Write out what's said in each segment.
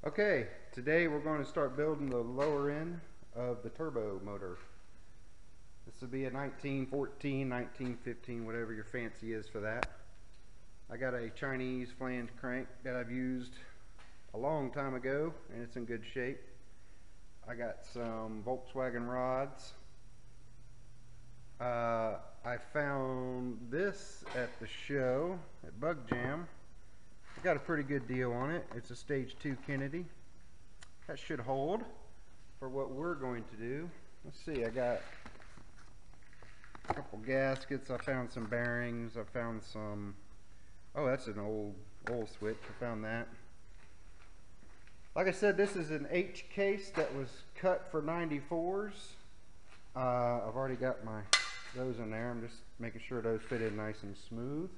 Okay, today we're going to start building the lower end of the turbo motor. This will be a 1914, 1915, whatever your fancy is for that. I got a Chinese flange crank that I've used a long time ago and it's in good shape. I got some Volkswagen rods. I found this at the show at Bug Jam. I got a pretty good deal on it. It's a stage 2 Kennedy. That should hold for what we're going to do. Let's see, I got a couple gaskets. I found some bearings. I found some, oh, that's an old oil switch. I found that. Like I said, this is an H case that was cut for 94s. I've already got those in there. I'm just making sure those fit in nice and smooth.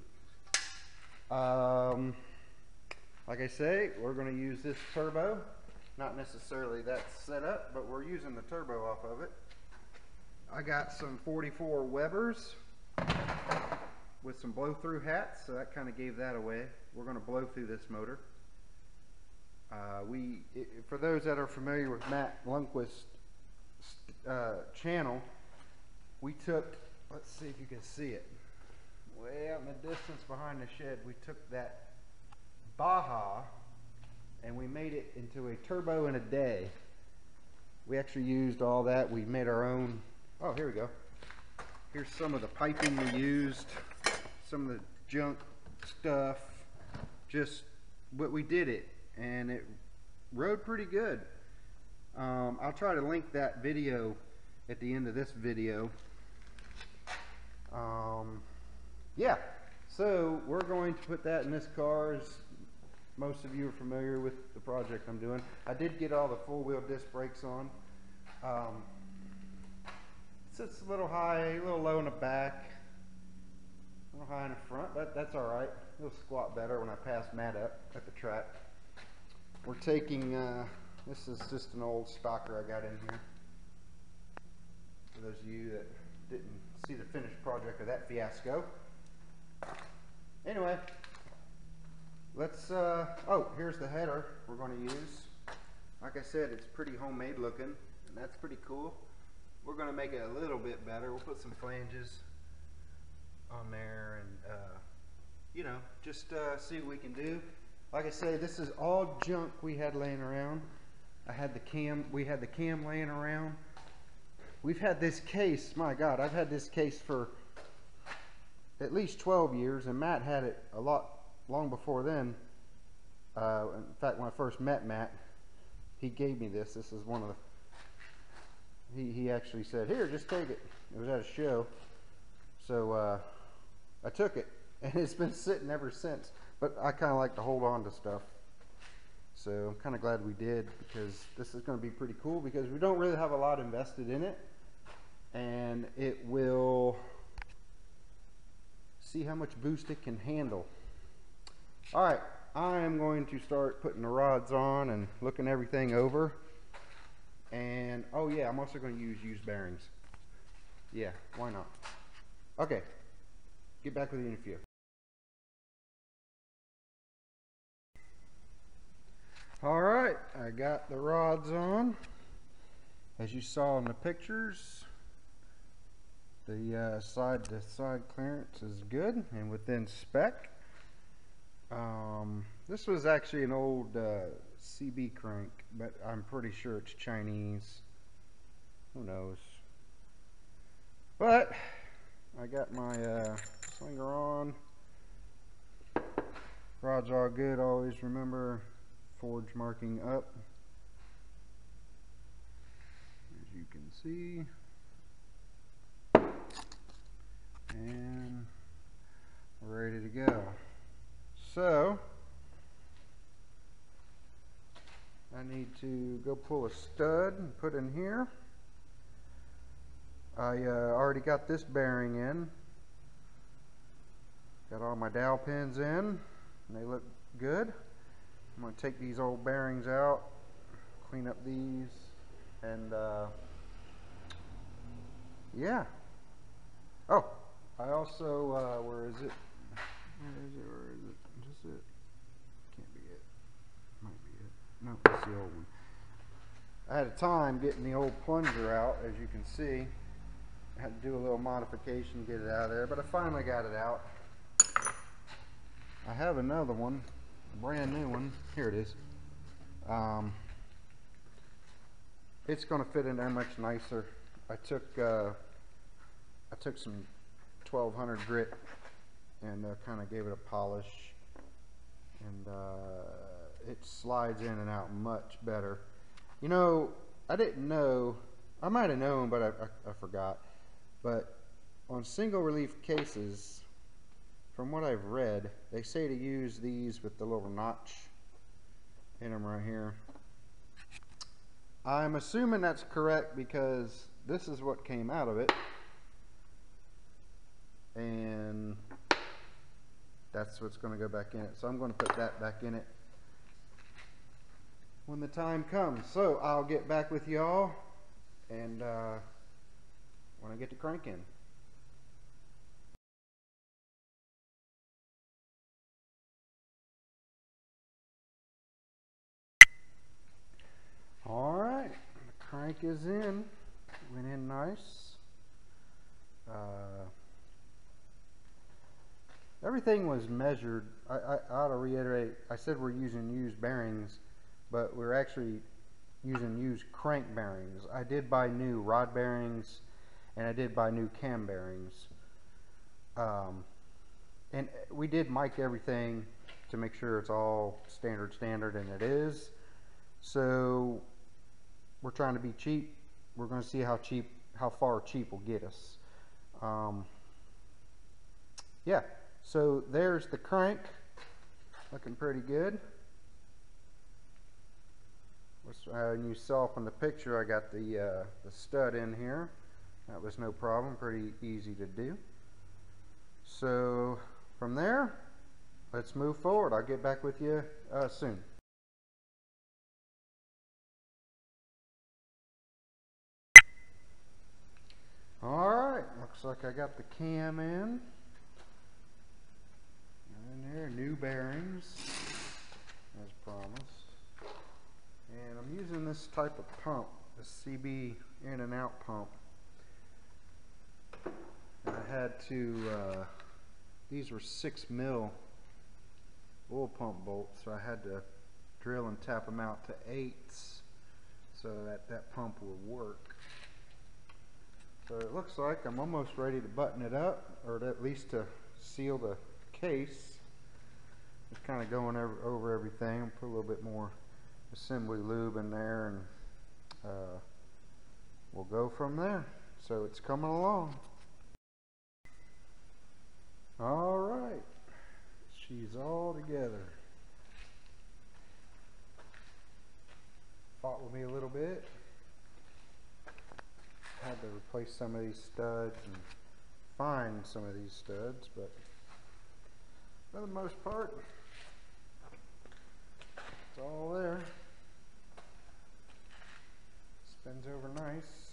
Like I say, we're going to use this turbo. Not necessarily that setup, but we're using the turbo off of it. I got some 44 Webers with some blow-through hats, so that kind of gave that away. We're going to blow through this motor. For those that are familiar with Matt Lundquist's channel, we took, let's see if you can see it, way out in the distance behind the shed, we took that Baja and we made it into a turbo in a day. We actually used all that. We made our own. Oh, here we go. Here's some of the piping we used, some of the junk stuff, just what we did it, and it rode pretty good. I'll try to link that video at the end of this video. Yeah, so we're going to put that in this car. As most of you are familiar with the project I'm doing. I did get all the full wheel disc brakes on. It sits a little high, a little low in the back, a little high in the front, but that's alright. It'll squat better when I pass Matt up at the track. We're taking, this is just an old stalker I got in here. For those of you that didn't see the finished project of that fiasco. Anyway, let's, oh, here's the header we're going to use. Like I said, it's pretty homemade looking, and that's pretty cool. We're going to make it a little bit better. We'll put some flanges on there and, you know, just see what we can do. Like I say, this is all junk we had laying around. We had the cam laying around. We've had this case, my God, I've had this case for at least 12 years, and Matt had it a lot long before then. In fact, when I first met Matt, he gave me this. This is one of the, he actually said, here, just take it. It was at a show. So I took it, and it's been sitting ever since. But I kind of like to hold on to stuff. So I'm kind of glad we did, because this is going to be pretty cool, because we don't really have a lot invested in it. And it will see how much boost it can handle. Alright, I am going to start putting the rods on and looking everything over. And, oh yeah, I'm also going to use used bearings. Yeah, why not? Okay, get back with you in a few. Alright, I got the rods on. As you saw in the pictures, the side-to-side clearance is good and within spec. This was actually an old CB crank, but I'm pretty sure it's Chinese. Who knows? But I got my slinger on. Rods are good. Always remember forge marking up. As you can see. And we're ready to go. So I need to go pull a stud and put in here. I already got this bearing in. Got all my dowel pins in, and they look good. I'm going to take these old bearings out, clean up these, and yeah. Oh, I also, where is it? Where is it? Is this it? Can't be it. Might be it. No, this the old one. I had a time getting the old plunger out, as you can see. I had to do a little modification to get it out of there, but I finally got it out. I have another one, a brand new one. Here it is. It's going to fit in there much nicer. I took some 1200 grit and kind of gave it a polish, and it slides in and out much better. You know, I didn't know, I might have known, but I forgot. But on single relief cases, from what I've read, they say to use these with the little notch in them right here. I'm assuming that's correct because this is what came out of it, and that's what's going to go back in it. So I'm going to put that back in it when the time comes. So I'll get back with y'all and when I get to cranking. Alright, the crank is in. Went in nice. Everything was measured. I ought to reiterate, I said we're using used bearings, but we're actually using used crank bearings. I did buy new rod bearings, and I did buy new cam bearings. And we did mic everything to make sure it's all standard, and it is. So we're trying to be cheap. We're going to see how far cheap will get us. Yeah, so there's the crank, looking pretty good. And you saw from the picture, I got the stud in here. That was no problem, pretty easy to do. So from there, let's move forward. I'll get back with you soon. Alright, looks like I got the cam in there, new bearings as promised, and I'm using this type of pump, the CB in and out pump, and I had to these were 6mm oil pump bolts, so I had to drill and tap them out to 8s so that pump will work. So it looks like I'm almost ready to button it up, or at least to seal the case. Just kind of going over everything. I'll put a little bit more assembly lube in there, and we'll go from there. So it's coming along. Alright, she's all together. Fought with me a little bit. Had to replace some of these studs and find some of these studs, but for the most part, it's all there. Spins over nice.